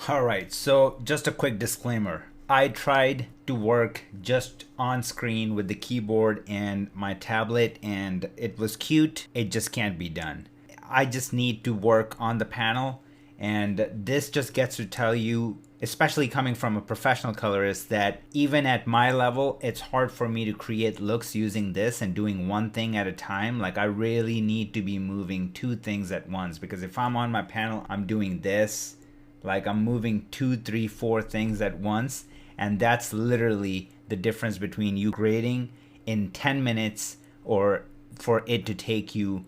All right, so just a quick disclaimer. I tried to work just on screen with the keyboard and my tablet, and it was cute. It just can't be done. I just need to work on the panel, and this just gets to tell you, especially coming from a professional colorist, that even at my level, it's hard for me to create looks using this and doing one thing at a time. Like, I really need to be moving two things at once, because if I'm on my panel, I'm doing this. Like, I'm moving two, three, four things at once. And that's literally the difference between you grading in 10 minutes or for it to take you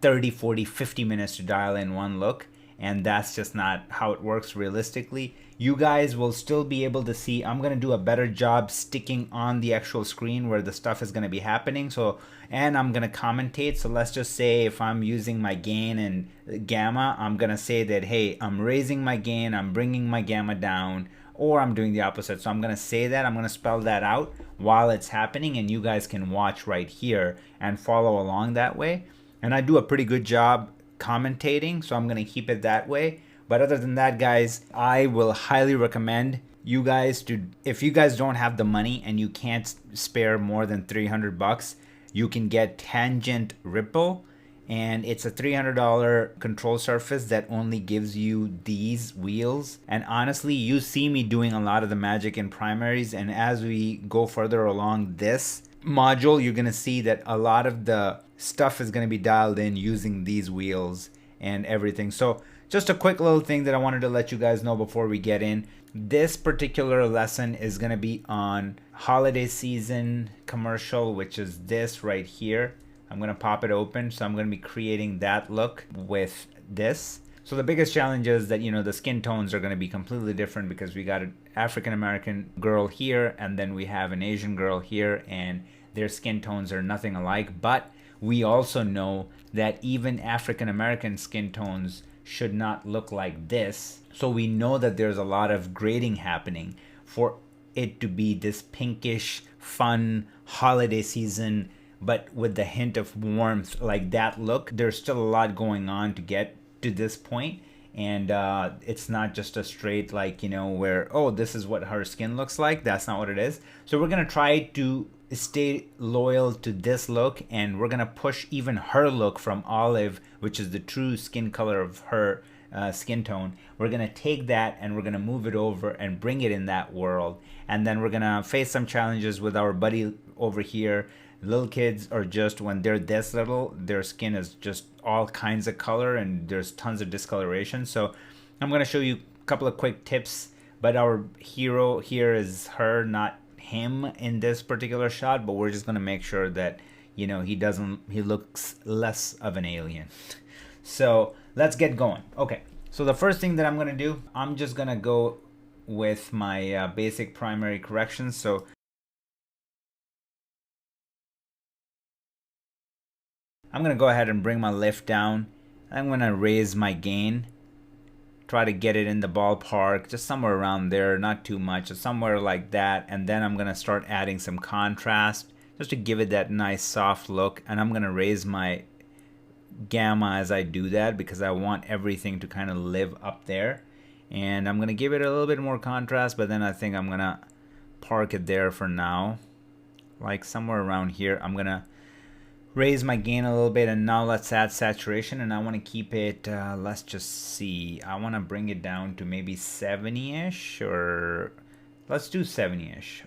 30, 40, 50 minutes to dial in one look. And that's just not how it works realistically. You guys will still be able to see. I'm going to do a better job sticking on the actual screen where the stuff is going to be happening. So, and I'm going to commentate. So let's just say if I'm using my gain and gamma, I'm going to say that, hey, I'm raising my gain, I'm bringing my gamma down, or I'm doing the opposite. So I'm going to say that, I'm going to spell that out while it's happening, and you guys can watch right here and follow along that way. And I do a pretty good job commentating, so I'm going to keep it that way. But other than that, guys, I will highly recommend you guys to, if you guys don't have the money and you can't spare more than $300, you can get Tangent Ripple, and it's a $300 control surface that only gives you these wheels. And honestly, you see me doing a lot of the magic in primaries, and as we go further along this module, you're going to see that a lot of the stuff is going to be dialed in using these wheels and everything. So just a quick little thing that I wanted to let you guys know before we get in. This particular lesson is going to be on holiday season commercial, which is this right here. I'm going to pop it open. So I'm going to be creating that look with this. So the biggest challenge is that, you know, the skin tones are going to be completely different because we got an African American girl here and then we have an Asian girl here, and their skin tones are nothing alike. But we also know that even African American skin tones should not look like this. So we know that there's a lot of grading happening for it to be this pinkish, fun holiday season, but with the hint of warmth, like that look. There's still a lot going on to get to this point, and it's not just a straight, like, you know, where, oh, this is what her skin looks like. That's not what it is. So we're gonna try to stay loyal to this look, and we're gonna push even her look from olive, which is the true skin color of her skin tone. We're gonna take that and we're gonna move it over and bring it in that world, and then we're gonna face some challenges with our buddy over here. Little kids are just, when they're this little, their skin is just all kinds of color and there's tons of discoloration. So I'm going to show you a couple of quick tips, but our hero here is her, not him in this particular shot, but we're just going to make sure that, you know, he looks less of an alien. So let's get going. Okay, so the first thing that I'm going to do, I'm just going to go with my basic primary corrections. So I'm going to go ahead and bring my lift down. I'm going to raise my gain. Try to get it in the ballpark, just somewhere around there, not too much, somewhere like that. And then I'm going to start adding some contrast just to give it that nice soft look. And I'm going to raise my gamma as I do that because I want everything to kind of live up there. And I'm going to give it a little bit more contrast, but then I think I'm going to park it there for now. Like somewhere around here. I'm going to raise my gain a little bit, and now let's add saturation, and I want to keep it, let's just see, I want to bring it down to maybe 70-ish, or let's do 70-ish,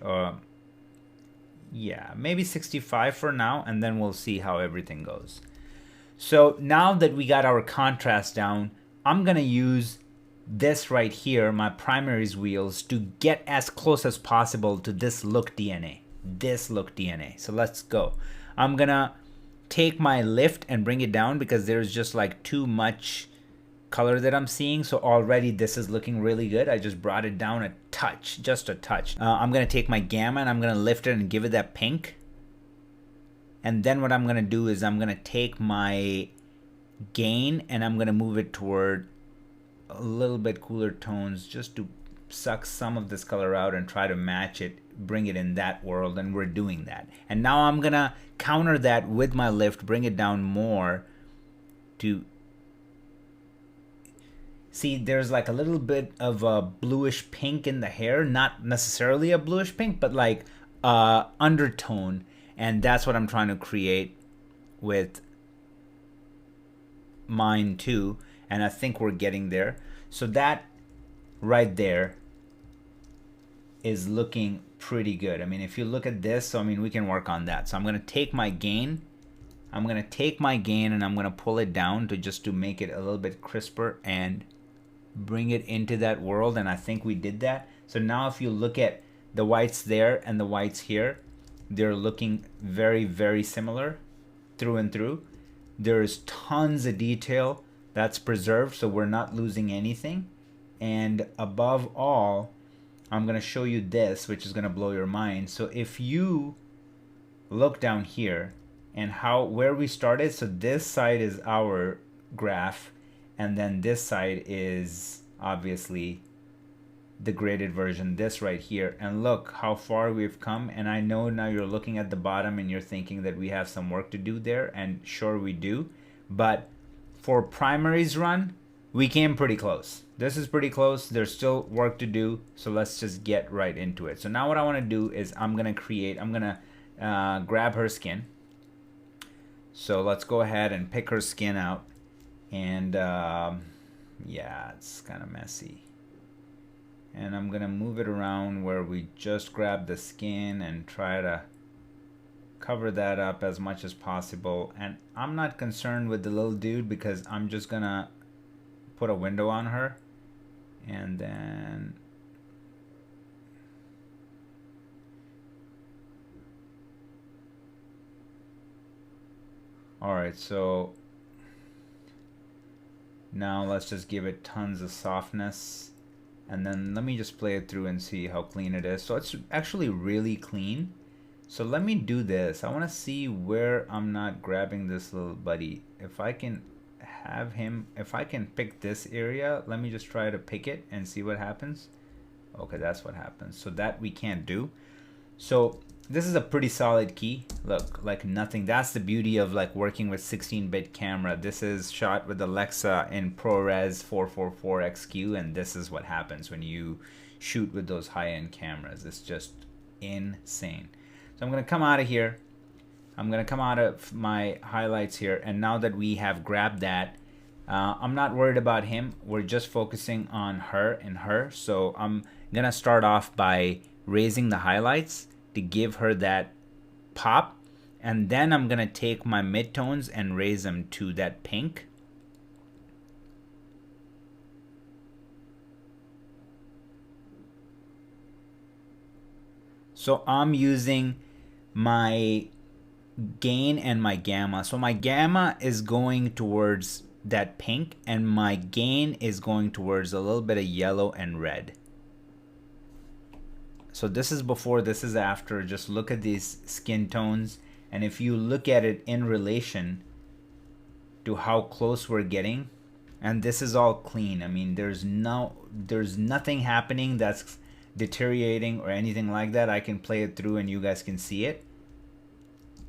yeah, maybe 65 for now, and then we'll see how everything goes. So now that we got our contrast down, I'm going to use this right here, my primaries wheels, to get as close as possible to this look DNA. So let's go. I'm going to take my lift and bring it down because there's just like too much color that I'm seeing. So already this is looking really good. I just brought it down a touch, just a touch. I'm going to take my gamma and I'm going to lift it and give it that pink. And then what I'm going to do is I'm going to take my gain and I'm going to move it toward a little bit cooler tones just to suck some of this color out and try to match it, bring it in that world, and we're doing that. And now I'm gonna counter that with my lift, bring it down more to see there's like a little bit of a bluish pink in the hair, not necessarily a bluish pink, but like undertone, and that's what I'm trying to create with mine too, and I think we're getting there. So that right there is looking pretty good. I mean, if you look at this, so I mean, we can work on that. So I'm going to take my gain. I'm going to take my gain and I'm going to pull it down to just to make it a little bit crisper and bring it into that world. And I think we did that. So now if you look at the whites there and the whites here, they're looking very, very similar through and through. There's tons of detail that's preserved, so we're not losing anything. And above all, I'm going to show you this, which is going to blow your mind. So if you look down here and where we started, so this side is our graph, and then this side is obviously the graded version, this right here. And look how far we've come. And I know now you're looking at the bottom and you're thinking that we have some work to do there, and sure we do. But for primaries run, we came pretty close. This is pretty close. There's still work to do, so let's just get right into it. So now what I want to do is I'm going to grab her skin. So let's go ahead and pick her skin out. And yeah, it's kind of messy. And I'm going to move it around where we just grab the skin and try to cover that up as much as possible. And I'm not concerned with the little dude because I'm just going to put a window on her. And then alright, so now let's just give it tons of softness, and then let me just play it through and see how clean it is. So it's actually really clean. So let me do this. I want to see where I'm not grabbing this little buddy. If I can have him, if I can pick this area, let me just try to pick it and see what happens. Okay, that's what happens. So that we can't do. So this is a pretty solid key. Look, like nothing. That's the beauty of like working with 16-bit camera. This is shot with Alexa in ProRes 444XQ, and this is what happens when you shoot with those high-end cameras. It's just insane. So I'm gonna come out of here. I'm gonna come out of my highlights here, and now that we have grabbed that, I'm not worried about him. We're just focusing on her and her. So I'm gonna start off by raising the highlights to give her that pop, and then I'm gonna take my midtones and raise them to that pink. So I'm using my gain and my gamma. So my gamma is going towards that pink, and my gain is going towards a little bit of yellow and red. So this is before, this is after. Just look at these skin tones, and if you look at it in relation to how close we're getting, and this is all clean. I mean, there's nothing happening that's deteriorating or anything like that. I can play it through and you guys can see it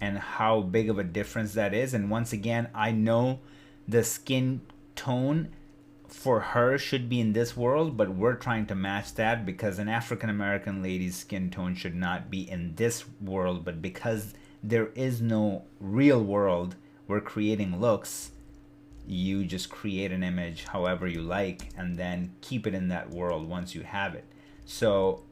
and how big of a difference that is. And once again, I know the skin tone for her should be in this world, but we're trying to match that because an African American lady's skin tone should not be in this world. But because there is no real world, we're creating looks. You just create an image however you like and then keep it in that world once you have it. So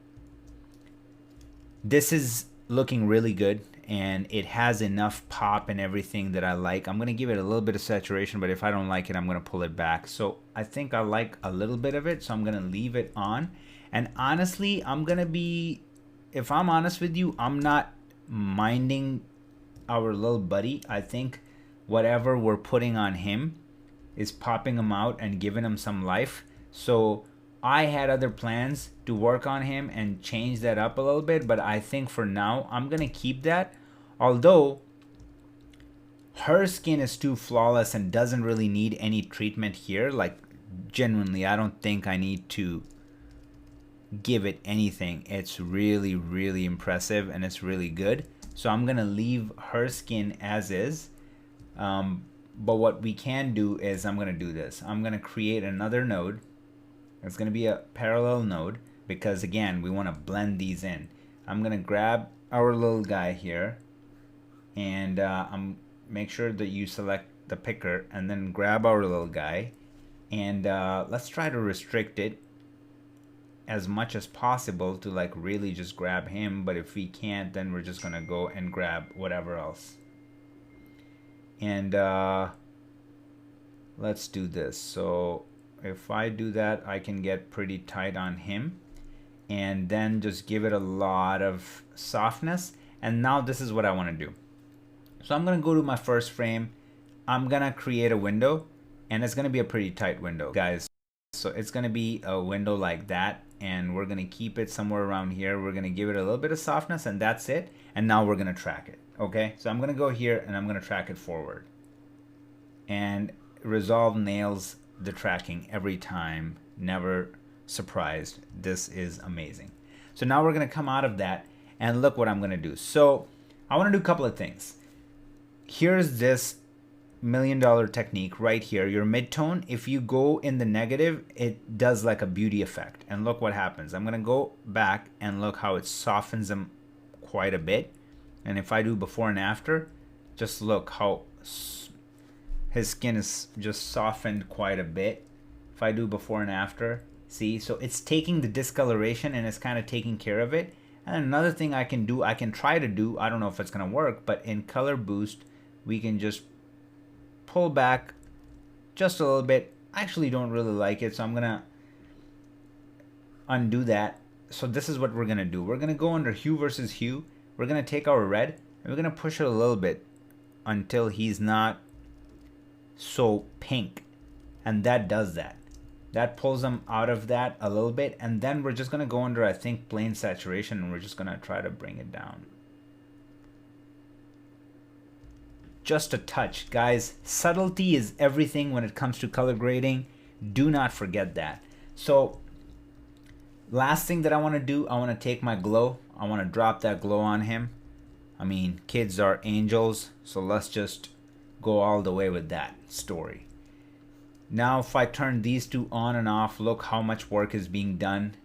this is looking really good, and it has enough pop and everything that I like. I'm going to give it a little bit of saturation, but if I don't like it, I'm going to pull it back. So I think I like a little bit of it, so I'm going to leave it on. And honestly, I'm going to be, if I'm honest with you, I'm not minding our little buddy. I think whatever we're putting on him is popping him out and giving him some life. So I had other plans to work on him and change that up a little bit, but I think for now I'm gonna keep that. Although her skin is too flawless and doesn't really need any treatment here. Like genuinely, I don't think I need to give it anything. It's really, really impressive and it's really good. So I'm gonna leave her skin as is. But what we can do is I'm going to do this. I'm going to create another node. It's going to be a parallel node because again, we want to blend these in. I'm going to grab our little guy here and I'm make sure that you select the picker and then grab our little guy and let's try to restrict it as much as possible to like really just grab him, but if we can't, then we're just gonna go and grab whatever else. And let's do this. So if I do that, I can get pretty tight on him and then just give it a lot of softness. And now this is what I want to do. So I'm gonna go to my first frame. I'm gonna create a window and it's gonna be a pretty tight window, guys. So it's gonna be a window like that and we're gonna keep it somewhere around here. We're gonna give it a little bit of softness and that's it. And now we're gonna track it, okay? So I'm gonna go here and I'm gonna track it forward. And Resolve nails the tracking every time, never surprised. This is amazing. So now we're gonna come out of that and look what I'm gonna do. So I wanna do a couple of things. Here's this $1 million technique right here. Your midtone, if you go in the negative, it does like a beauty effect. And look what happens. I'm gonna go back and look how it softens them quite a bit. And if I do before and after, just look how his skin is just softened quite a bit. If I do before and after, see, so it's taking the discoloration and it's kind of taking care of it. And another thing I can do, I can try to do, I don't know if it's gonna work, but in color boost, we can just pull back just a little bit. I actually don't really like it, so I'm gonna undo that. So this is what we're gonna do. We're gonna go under hue versus hue. We're gonna take our red and we're gonna push it a little bit until he's not so pink, and that does that. That pulls them out of that a little bit, and then we're just gonna go under, I think, plain saturation, and we're just gonna try to bring it down. Just a touch, guys. Subtlety is everything when it comes to color grading. Do not forget that. So last thing that I want to do, I want to take my glow. I want to drop that glow on him. I mean, kids are angels, so let's just go all the way with that story. Now if I turn these two on and off, look how much work is being done.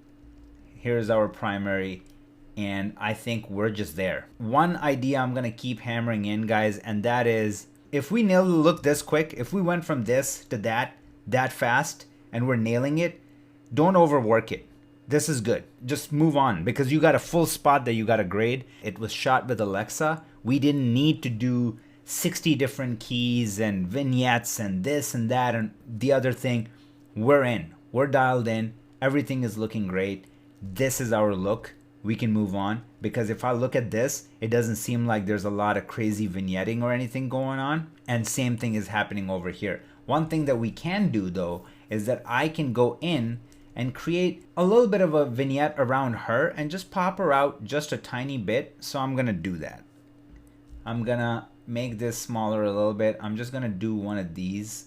Here's our primary, and I think we're just there. One idea I'm gonna keep hammering in, guys, and that is, if we nail the look this quick, if we went from this to that fast, and we're nailing it, don't overwork it. This is good. Just move on, because you got a full spot that you gotta grade. It was shot with Alexa. We didn't need to do 60 different keys and vignettes and this and that and the other thing. We're in. We're dialed in. Everything is looking great. This is our look. We can move on, because if I look at this, it doesn't seem like there's a lot of crazy vignetting or anything going on. And same thing is happening over here. One thing that we can do though is that I can go in and create a little bit of a vignette around her and just pop her out just a tiny bit. So I'm gonna do that. I'm gonna make this smaller a little bit. I'm just gonna do one of these.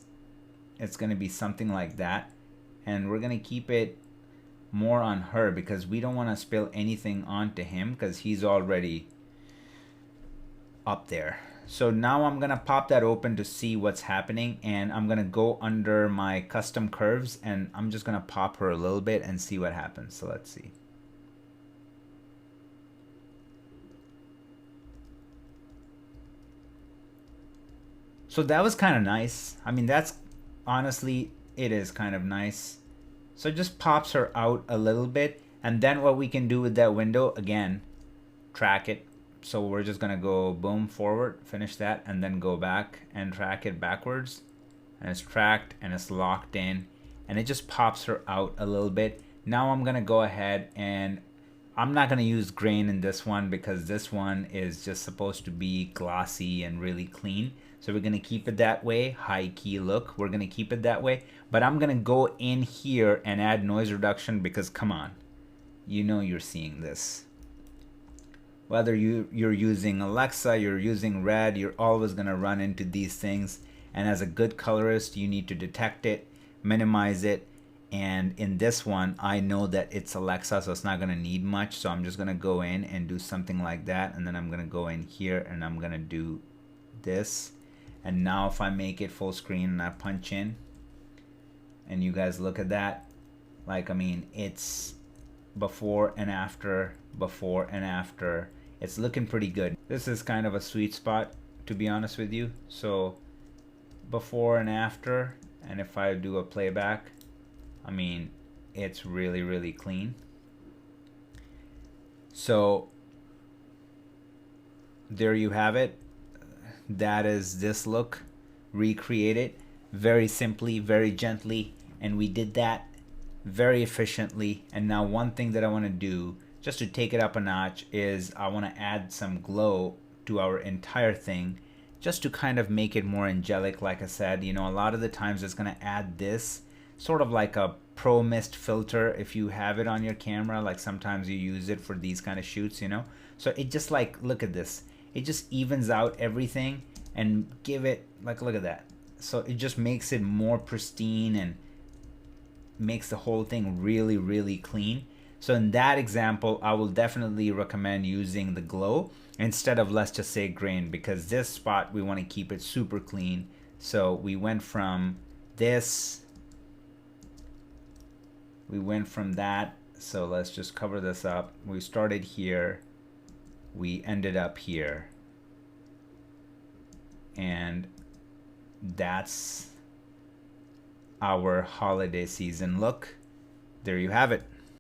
It's gonna be something like that, and we're gonna keep it more on her because we don't want to spill anything onto him because he's already up there. So now I'm gonna pop that open to see what's happening, and I'm gonna go under my custom curves and I'm just gonna pop her a little bit and see what happens. So let's see. So that was kind of nice. I mean, that's honestly, it is kind of nice. So it just pops her out a little bit. And then what we can do with that window, again, track it. So we're just gonna go boom forward, finish that, and then go back and track it backwards. And it's tracked and it's locked in. And it just pops her out a little bit. Now I'm gonna go ahead and I'm not gonna use grain in this one because this one is just supposed to be glossy and really clean. So we're gonna keep it that way, high key look. We're gonna keep it that way, but I'm gonna go in here and add noise reduction because come on, you know you're seeing this. Whether you're using Alexa, you're using Red, you're always gonna run into these things. And as a good colorist, you need to detect it, minimize it. And in this one, I know that it's Alexa, so it's not gonna need much. So I'm just gonna go in and do something like that. And then I'm gonna go in here and I'm gonna do this. And now if I make it full screen and I punch in, and you guys look at that, like, I mean, it's before and after, before and after. It's looking pretty good. This is kind of a sweet spot, to be honest with you. So before and after, and if I do a playback, I mean, it's really, really clean. So there you have it. That is this look, recreated very simply, very gently, and we did that very efficiently. And now one thing that I want to do just to take it up a notch is I want to add some glow to our entire thing, just to kind of make it more angelic. Like I said, you know, a lot of the times it's going to add this sort of like a pro mist filter if you have it on your camera. Like sometimes you use it for these kind of shoots, you know. So it just, like, look at this, it just evens out everything and give it, like, look at that. So it just makes it more pristine and makes the whole thing really, really clean. So in that example, I will definitely recommend using the glow instead of, let's just say, grain, because this spot we want to keep it super clean. So we went from this, we went from that. So let's just cover this up. We started here, we ended up here, and that's our holiday season look. There you have it.